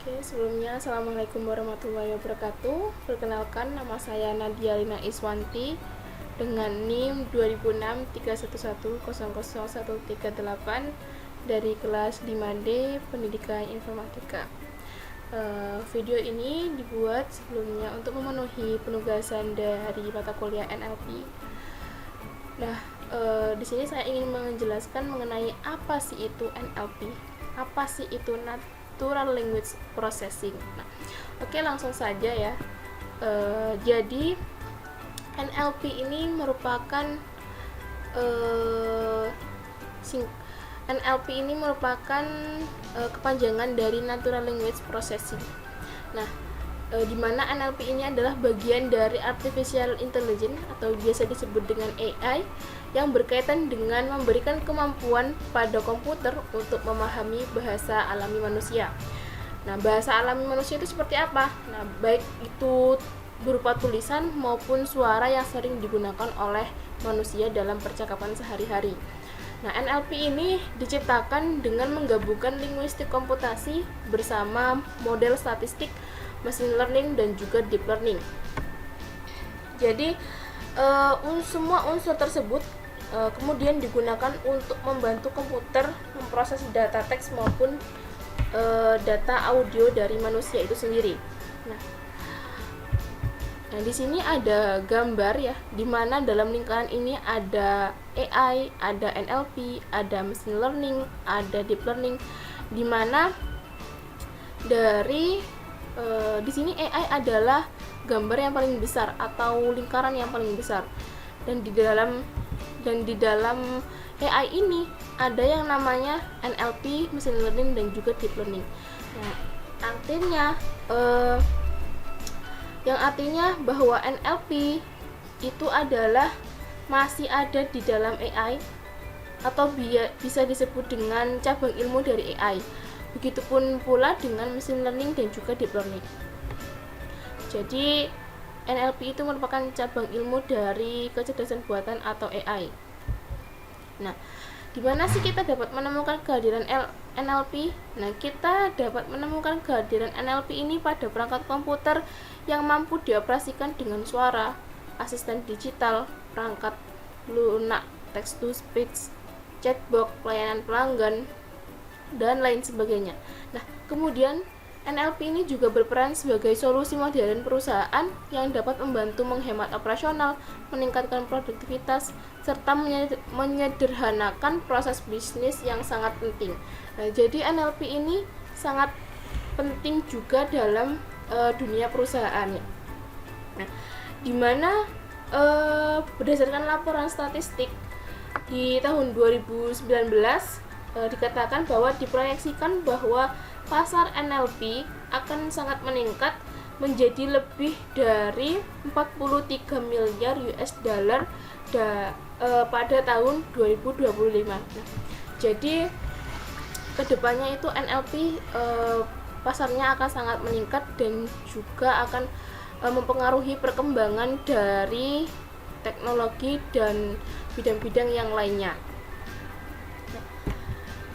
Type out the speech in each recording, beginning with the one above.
Oke, sebelumnya Assalamualaikum warahmatullahi wabarakatuh. Perkenalkan, nama saya Nadia Lina Iswanti dengan NIM 200631100138 dari kelas 5D Pendidikan Informatika. Video ini dibuat sebelumnya untuk memenuhi penugasan dari mata kuliah NLP. Nah, di sini saya ingin menjelaskan mengenai apa sih itu NLP, apa sih itu Natural Language Processing. Nah, oke, langsung saja ya. Jadi NLP ini merupakan kepanjangan dari Natural Language Processing. Nah, di mana NLP ini adalah bagian dari Artificial Intelligence atau biasa disebut dengan AI yang berkaitan dengan memberikan kemampuan pada komputer untuk memahami bahasa alami manusia. Nah, bahasa alami manusia itu seperti apa? Nah, baik itu berupa tulisan maupun suara yang sering digunakan oleh manusia dalam percakapan sehari-hari. Nah, NLP ini diciptakan dengan menggabungkan linguistik komputasi bersama model statistik, machine learning, dan juga deep learning. Jadi, semua unsur tersebut kemudian digunakan untuk membantu komputer memproses data teks maupun data audio dari manusia itu sendiri. Nah, di sini ada gambar ya, di mana dalam lingkaran ini ada AI, ada NLP, ada machine learning, ada deep learning, di mana di sini AI adalah gambar yang paling besar atau lingkaran yang paling besar, dan di dalam AI ini ada yang namanya NLP, machine learning, dan juga deep learning. Nah, artinya bahwa NLP itu adalah masih ada di dalam AI atau bisa disebut dengan cabang ilmu dari AI. Begitupun pula dengan machine learning dan juga deep learning. Jadi NLP itu merupakan cabang ilmu dari kecerdasan buatan atau AI. Nah, di mana sih kita dapat menemukan kehadiran NLP? Nah, kita dapat menemukan kehadiran NLP ini pada perangkat komputer yang mampu dioperasikan dengan suara, asisten digital, perangkat lunak, text to speech, chatbot, pelayanan pelanggan, dan lain sebagainya. Nah, kemudian NLP ini juga berperan sebagai solusi modern perusahaan yang dapat membantu menghemat operasional, meningkatkan produktivitas, serta menyederhanakan proses bisnis yang sangat penting. Nah, jadi NLP ini sangat penting juga dalam dunia perusahaan ya. Nah, di mana berdasarkan laporan statistik di tahun 2019 dikatakan bahwa diproyeksikan bahwa pasar NLP akan sangat meningkat menjadi lebih dari 43 miliar US dollar pada tahun 2025. Nah, jadi kedepannya itu NLP pasarnya akan sangat meningkat dan juga akan mempengaruhi perkembangan dari teknologi dan bidang-bidang yang lainnya.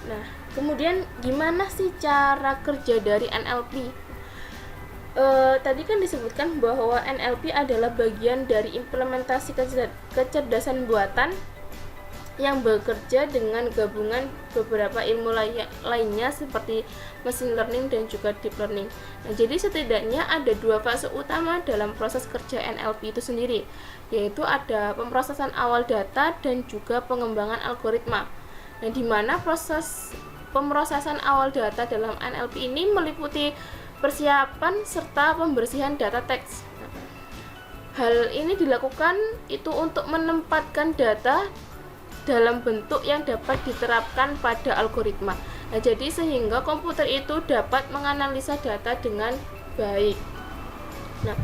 Nah, kemudian gimana sih cara kerja dari NLP? Tadi kan disebutkan bahwa NLP adalah bagian dari implementasi kecerdasan buatan yang bekerja dengan gabungan beberapa ilmu lainnya seperti machine learning dan juga deep learning. Nah, jadi setidaknya ada dua fase utama dalam proses kerja NLP itu sendiri, yaitu ada pemrosesan awal data dan juga pengembangan algoritma. Nah, di mana proses pemrosesan awal data dalam NLP ini meliputi persiapan serta pembersihan data teks. Hal ini dilakukan itu untuk menempatkan data dalam bentuk yang dapat diterapkan pada algoritma. Nah, jadi sehingga komputer itu dapat menganalisa data dengan baik. Nah,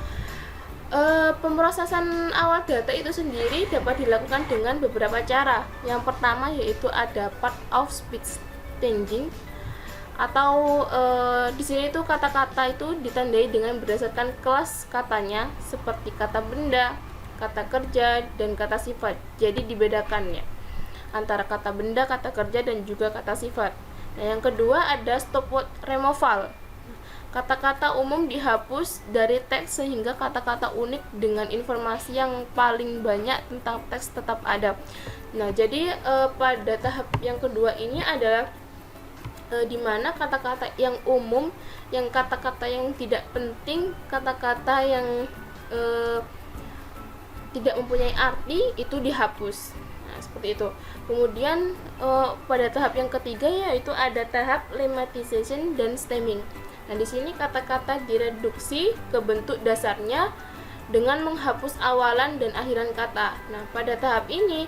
pemrosesan awal data itu sendiri dapat dilakukan dengan beberapa cara. Yang pertama yaitu ada part of speech staging, atau di sini itu kata-kata itu ditandai dengan berdasarkan kelas katanya seperti kata benda, kata kerja, dan kata sifat. Jadi dibedakannya antara kata benda, kata kerja, dan juga kata sifat. Nah, yang kedua ada stop word removal. kata-kata umum dihapus dari teks sehingga kata-kata unik dengan informasi yang paling banyak tentang teks tetap ada. Nah, jadi pada tahap yang kedua ini adalah di mana kata-kata yang umum, yang kata-kata yang tidak penting, kata-kata yang tidak mempunyai arti itu dihapus. Nah, seperti itu. Kemudian pada tahap yang ketiga yaitu ada tahap lemmatization dan stemming. Nah, di sini kata-kata direduksi ke bentuk dasarnya dengan menghapus awalan dan akhiran kata. Nah, pada tahap ini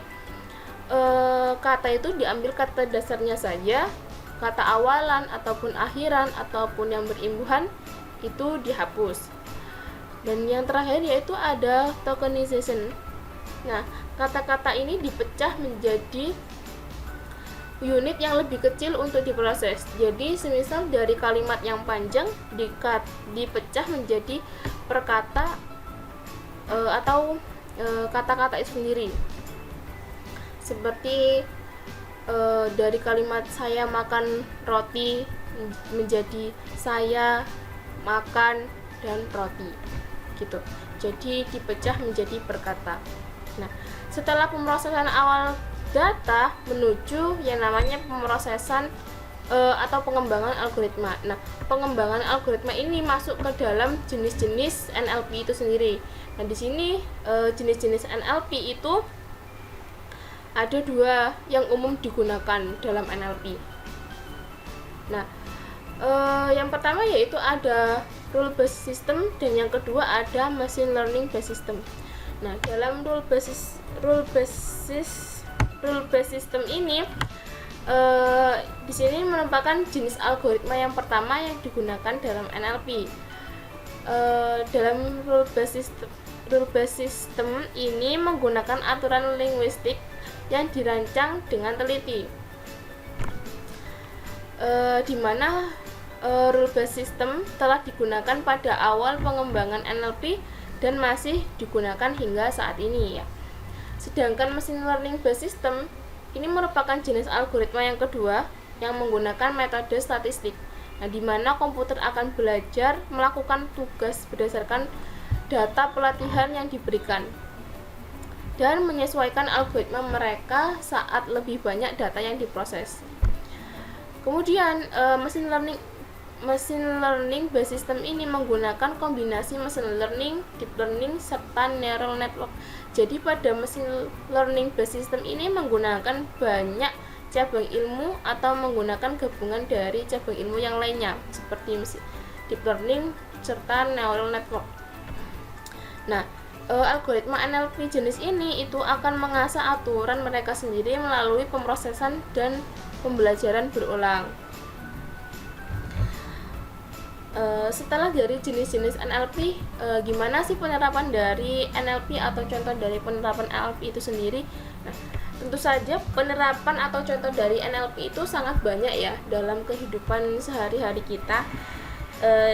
kata itu diambil kata dasarnya saja, kata awalan ataupun akhiran ataupun yang berimbuhan itu dihapus. Dan yang terakhir yaitu ada tokenization. Nah, kata-kata ini dipecah menjadi unit yang lebih kecil untuk diproses. Jadi semisal dari kalimat yang panjang dipecah menjadi perkata atau kata-kata itu sendiri. Seperti dari kalimat saya makan roti menjadi saya makan dan roti gitu. Jadi dipecah menjadi perkata. Nah, setelah pemrosesan awal data menuju yang namanya pemrosesan atau pengembangan algoritma. Nah, pengembangan algoritma ini masuk ke dalam jenis-jenis NLP itu sendiri. Nah, di sini jenis-jenis NLP itu ada dua yang umum digunakan dalam NLP. Nah, yang pertama yaitu ada rule based system dan yang kedua ada machine learning based system. Nah, dalam rule based system ini di sini merupakan jenis algoritma yang pertama yang digunakan dalam NLP. Dalam rule based system ini menggunakan aturan linguistik yang dirancang dengan teliti, di mana rule based system telah digunakan pada awal pengembangan NLP dan masih digunakan hingga saat ini ya. Sedangkan machine learning based system ini merupakan jenis algoritma yang kedua yang menggunakan metode statistik. Nah, di mana komputer akan belajar melakukan tugas berdasarkan data pelatihan yang diberikan dan menyesuaikan algoritma mereka saat lebih banyak data yang diproses. Kemudian machine learning based system ini menggunakan kombinasi machine learning, deep learning, serta neural network. Jadi pada machine learning based system ini menggunakan banyak cabang ilmu atau menggunakan gabungan dari cabang ilmu yang lainnya seperti deep learning serta neural network. Nah, algoritma NLP jenis ini itu akan mengasah aturan mereka sendiri melalui pemrosesan dan pembelajaran berulang. Setelah dari jenis-jenis NLP, gimana sih penerapan dari NLP atau contoh dari penerapan NLP itu sendiri? Nah, tentu saja penerapan atau contoh dari NLP itu sangat banyak ya dalam kehidupan sehari-hari kita,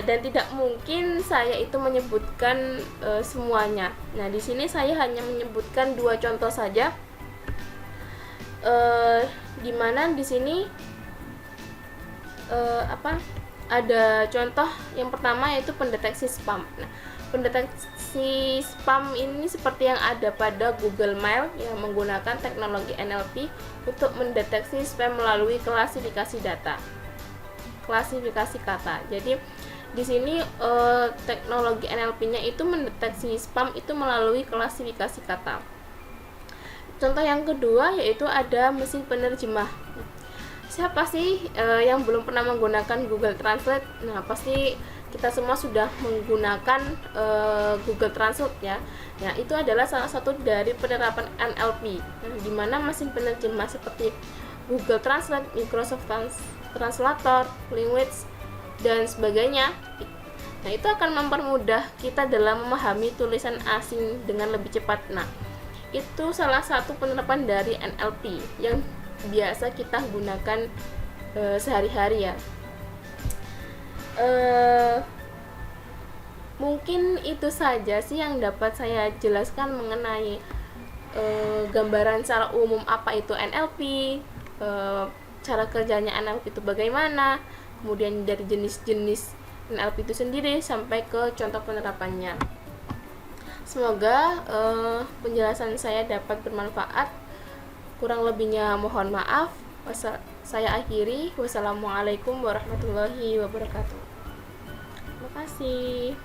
dan tidak mungkin saya itu menyebutkan semuanya. Nah, di sini saya hanya menyebutkan dua contoh saja, di mana di sini ada contoh yang pertama yaitu pendeteksi spam. Nah, pendeteksi spam ini seperti yang ada pada Google Mail yang menggunakan teknologi NLP untuk mendeteksi spam melalui klasifikasi data, klasifikasi kata. Jadi di sini teknologi NLP-nya itu mendeteksi spam itu melalui klasifikasi kata. Contoh yang kedua yaitu ada mesin penerjemah. Siapa sih yang belum pernah menggunakan Google Translate? Nah, pasti kita semua sudah menggunakan Google Translate ya. Nah, itu adalah salah satu dari penerapan NLP. Nah, di mana mesin penerjemah seperti Google Translate, Microsoft Translator, Language dan sebagainya. Nah, itu akan mempermudah kita dalam memahami tulisan asing dengan lebih cepat. Nah, itu salah satu penerapan dari NLP yang biasa kita gunakan sehari-hari ya. Mungkin itu saja sih yang dapat saya jelaskan mengenai gambaran secara umum apa itu NLP, cara kerjanya NLP itu bagaimana, kemudian dari jenis-jenis NLP itu sendiri sampai ke contoh penerapannya. Semoga penjelasan saya dapat bermanfaat. Kurang lebihnya mohon maaf. Saya akhiri. Wassalamualaikum warahmatullahi wabarakatuh. Terima kasih.